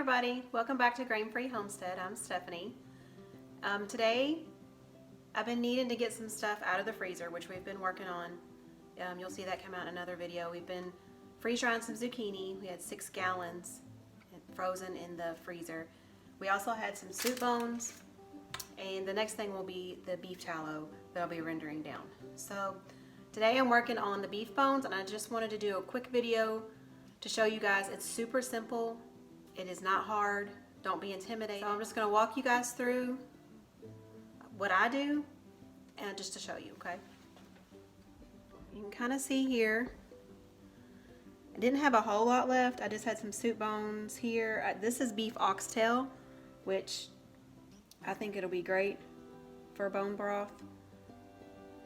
everybody, welcome back to Grain Free Homestead. I'm Stephanie. Today I've been needing to get some stuff out of the freezer, which we've been working on. You'll see that come out in another video. We've been freeze drying some zucchini. We had 6 gallons frozen in the freezer. We also had some soup bones, and the next thing will be the beef tallow that I'll be rendering down. So today I'm working on the beef bones, and I just wanted to do a quick video to show you guys it's super simple. It is not hard. Don't be intimidated. So I'm just going to walk you guys through what I do and just to show you, okay? You can kind of see here. I didn't have a whole lot left. I just had some soup bones here. This is beef oxtail, which I think it'll be great for bone broth.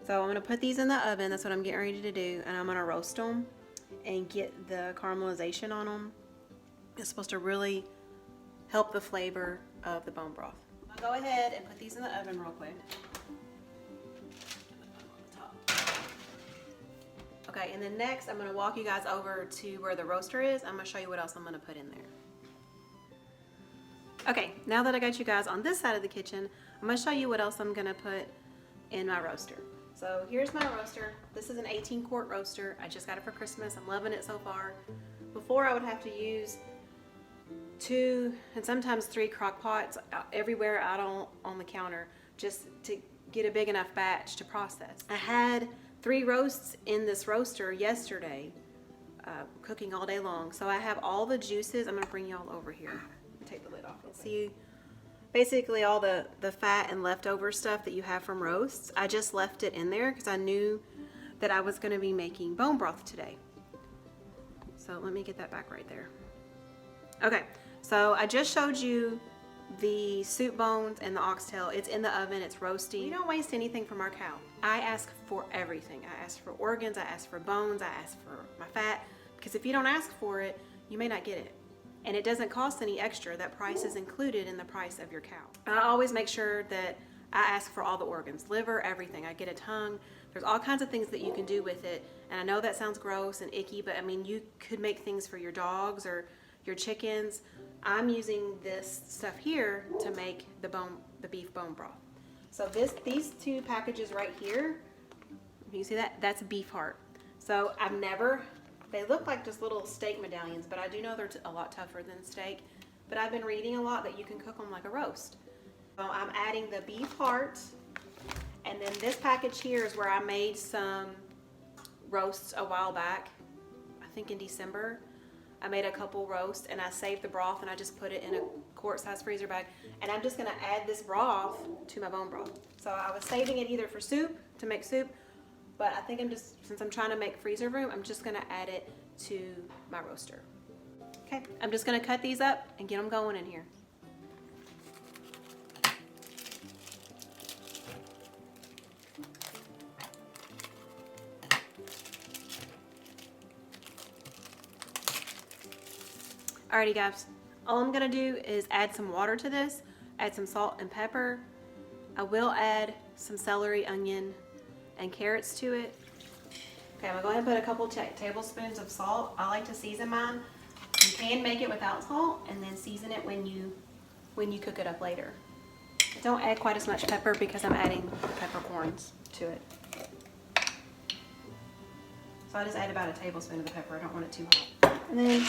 So I'm going to put these in the oven. That's what I'm getting ready to do. And I'm going to roast them and get the caramelization on them. It's supposed to really help the flavor of the bone broth. I'll go ahead and put these in the oven real quick. Okay, and then next I'm going to walk you guys over to where the roaster is. I'm going to show you what else I'm going to put in there. Okay, now that I got you guys on this side of the kitchen, I'm going to show you what else I'm going to put in my roaster. So here's my roaster. This is an 18-quart roaster. I just got it for Christmas. I'm loving it so far. Before I would have to use 2 and sometimes 3 crock pots everywhere out on the counter just to get a big enough batch to process. I had 3 roasts in this roaster yesterday, cooking all day long. So I have all the juices. I'm going to bring y'all over here. Take the lid off. See, basically all the fat and leftover stuff that you have from roasts, I just left it in there because I knew that I was going to be making bone broth today. So let me get that back right there. Okay, so I just showed you the soup bones and the oxtail. It's in the oven, it's roasting. We don't waste anything from our cow. I ask for everything. I ask for organs, I ask for bones, I ask for my fat, because if you don't ask for it, you may not get it. And it doesn't cost any extra. That price is included in the price of your cow. I always make sure that I ask for all the organs, liver, everything. I get a tongue. There's all kinds of things that you can do with it. And I know that sounds gross and icky, but I mean, you could make things for your dogs or your chickens. I'm using this stuff here to make the beef bone broth. So these 2 packages right here, you see that? That's beef heart. So they look like just little steak medallions, but I do know they're a lot tougher than steak. But I've been reading a lot that you can cook them like a roast. So I'm adding the beef heart, and then this package here is where I made some roasts a while back, I think in December. I made a couple roasts and I saved the broth and I just put it in a quart-size freezer bag. And I'm just gonna add this broth to my bone broth. So I was saving it either for soup, to make soup, but I think since I'm trying to make freezer room, I'm just gonna add it to my roaster. Okay, I'm just gonna cut these up and get them going in here. Alrighty guys, all I'm gonna do is add some water to this, add some salt and pepper. I will add some celery, onion, and carrots to it. Okay, I'm gonna go ahead and put a couple tablespoons of salt. I like to season mine. You can make it without salt and then season it when you cook it up later. Don't add quite as much pepper because I'm adding peppercorns to it. So I just add about a tablespoon of the pepper. I don't want it too hot. And then,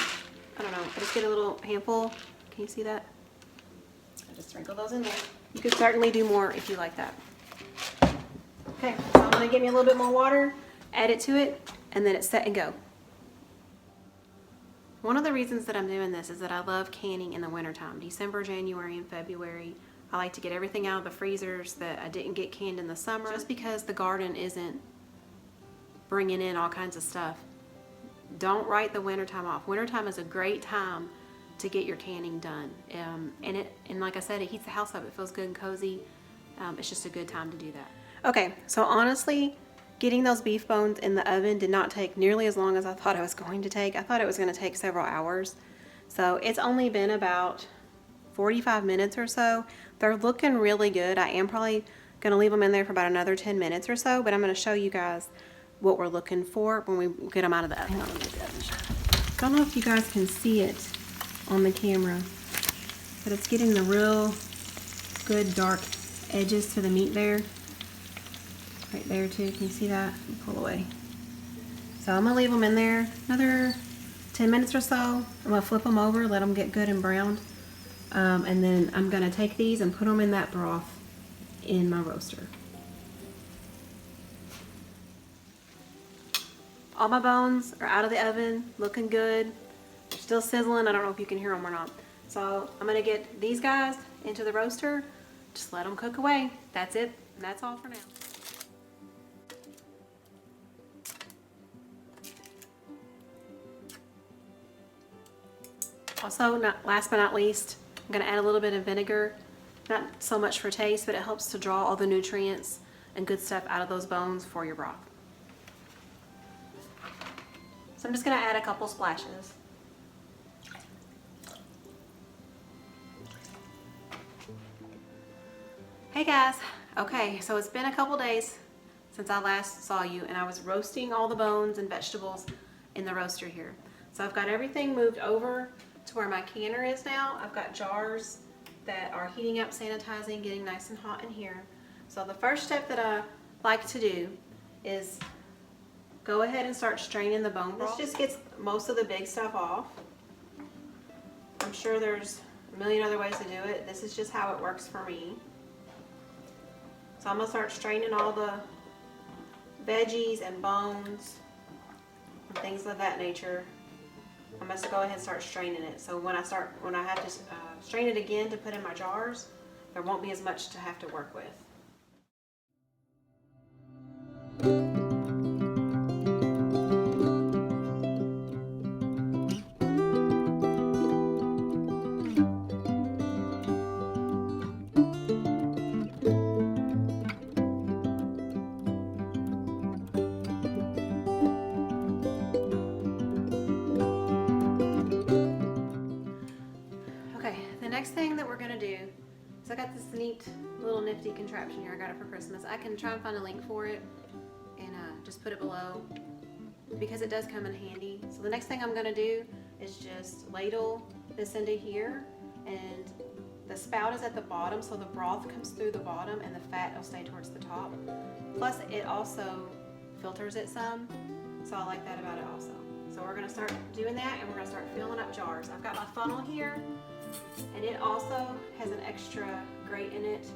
I don't know, I just get a little handful. Can you see that? I just sprinkle those in there. You could certainly do more if you like that. Okay, so I'm gonna give me a little bit more water, add it to it, and then it's set and go. One of the reasons that I'm doing this is that I love canning in the wintertime, December, January, and February. I like to get everything out of the freezers that I didn't get canned in the summer, just because the garden isn't bringing in all kinds of stuff. Don't write the wintertime off. Wintertime is a great time to get your canning done. And like I said, it heats the house up. It feels good and cozy. It's just a good time to do that. Okay, so honestly, getting those beef bones in the oven did not take nearly as long as I thought it was going to take. I thought it was going to take several hours. So it's only been about 45 minutes or so. They're looking really good. I am probably going to leave them in there for about another 10 minutes or so, but I'm going to show you guys what we're looking for when we get them out of the oven. I don't know if you guys can see it on the camera. but it's getting the real good dark edges to the meat there. Right there too, can you see that? Pull away. So I'm gonna leave them in there another 10 minutes or so. I'm gonna flip them over, let them get good and browned. And then I'm gonna take these and put them in that broth in my roaster. All my bones are out of the oven, looking good. They're still sizzling. I don't know if you can hear them or not. So I'm gonna get these guys into the roaster. Just let them cook away. That's it. That's all for now. Also, last but not least, I'm gonna add a little bit of vinegar. Not so much for taste, but it helps to draw all the nutrients and good stuff out of those bones for your broth. So I'm just gonna add a couple splashes. Hey guys, okay, so it's been a couple days since I last saw you, and I was roasting all the bones and vegetables in the roaster here. So I've got everything moved over to where my canner is now. I've got jars that are heating up, sanitizing, getting nice and hot in here. So the first step that I like to do is go ahead and start straining the bone broth. This just gets most of the big stuff off. I'm sure there's a million other ways to do it. This is just how it works for me. So I'm gonna start straining all the veggies and bones and things of that nature. I must go ahead and start straining it. So when I have to strain it again to put in my jars, there won't be as much to have to work with. The next thing that we're gonna do is I got this neat little nifty contraption here. I got it for Christmas. I can try and find a link for it and just put it below because it does come in handy. So the next thing I'm gonna do is just ladle this into here, and the spout is at the bottom, so the broth comes through the bottom and the fat will stay towards the top. Plus it also filters it some, so I like that about it also. So we're gonna start doing that, and we're gonna start filling up jars. I've got my funnel here, and it also has an extra grate in it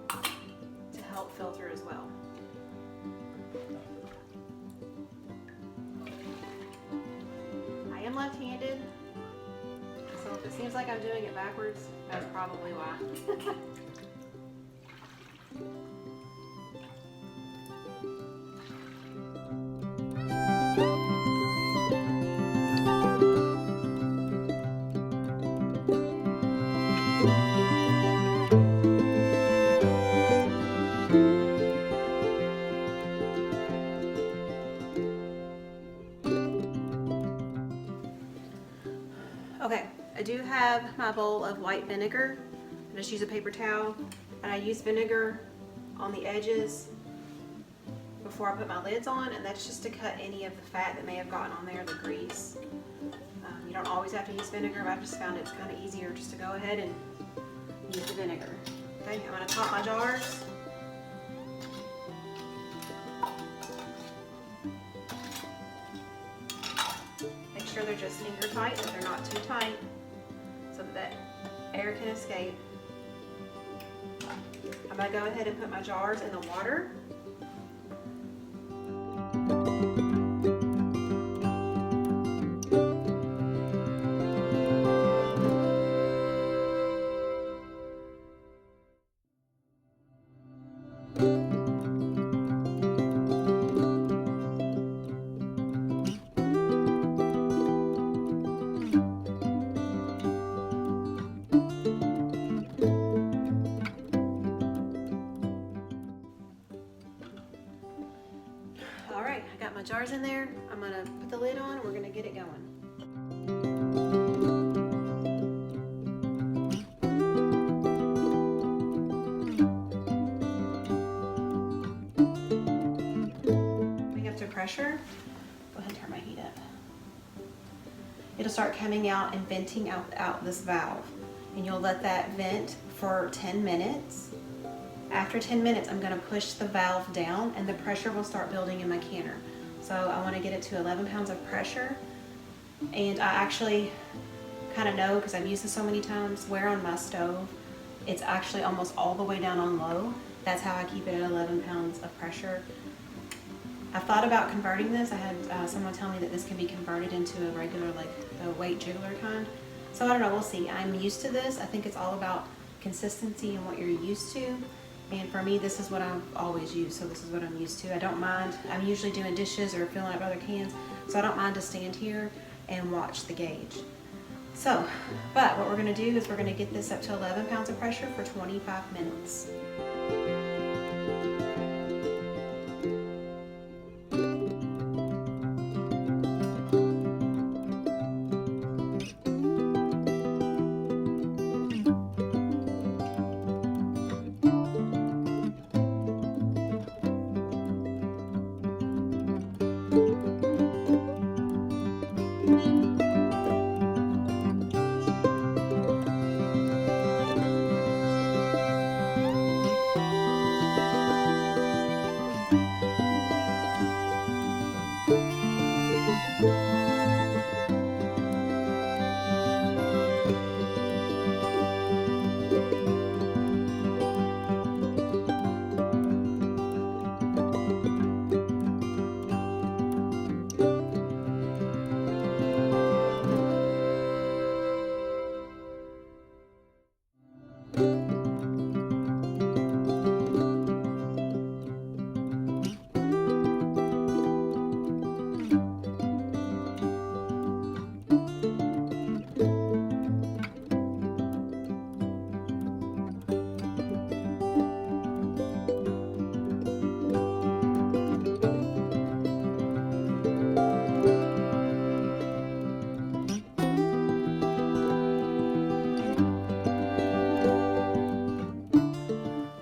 to help filter as well. I am left-handed, so if it seems like I'm doing it backwards, that's probably why. Okay, I do have my bowl of white vinegar. I just use a paper towel, and I use vinegar on the edges before I put my lids on, and that's just to cut any of the fat that may have gotten on there, the grease. You don't always have to use vinegar, but I've just found it's kind of easier just to go ahead and use the vinegar. Okay, I'm going to top my jars. Make sure they're just finger tight, but they're not too tight, so that air can escape. I'm going to go ahead and put my jars in the water. Alright, I got my jars in there. I'm going to put the lid on and we're going to get it going. Bring up to pressure. Go ahead and turn my heat up. It'll start coming out and venting out this valve. and you'll let that vent for 10 minutes. After 10 minutes, I'm gonna push the valve down and the pressure will start building in my canner. So I wanna get it to 11 pounds of pressure. And I actually kind of know, because I've used this so many times, where on my stove, it's actually almost all the way down on low. That's how I keep it at 11 pounds of pressure. I've thought about converting this. I had someone tell me that this can be converted into a regular, like the weight jiggler kind. So I don't know, we'll see. I'm used to this. I think it's all about consistency and what you're used to. And for me, this is what I've always used, so this is what I'm used to. I don't mind. I'm usually doing dishes or filling up other cans, so I don't mind to stand here and watch the gauge. So, but what we're gonna do is we're gonna get this up to 11 pounds of pressure for 25 minutes.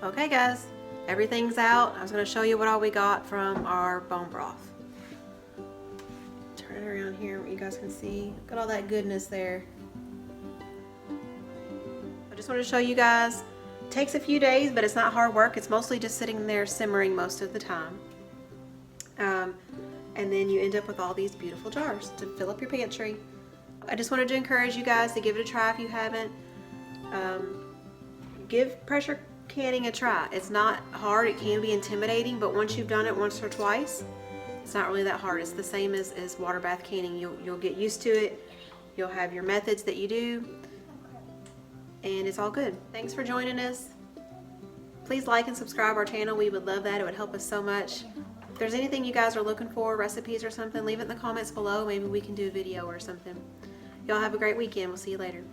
Okay guys, everything's out. I was going to show you what all we got from our bone broth. Turn it around here what you guys can see. Look at all that goodness there. I just want to show you guys. It takes a few days, but it's not hard work. It's mostly just sitting there simmering most of the time. And then you end up with all these beautiful jars to fill up your pantry. I just wanted to encourage you guys to give it a try if you haven't. Give pressure canning a try. It's not hard. It can be intimidating, but once you've done it once or twice, it's not really that hard. It's the same as water bath canning. You'll get used to it. You'll have your methods that you do, and it's all good. Thanks for joining us. Please like and subscribe our channel. We would love that. It would help us so much. If there's anything you guys are looking for, recipes or something, leave it in the comments below. Maybe we can do a video or something. Y'all have a great weekend. We'll see you later.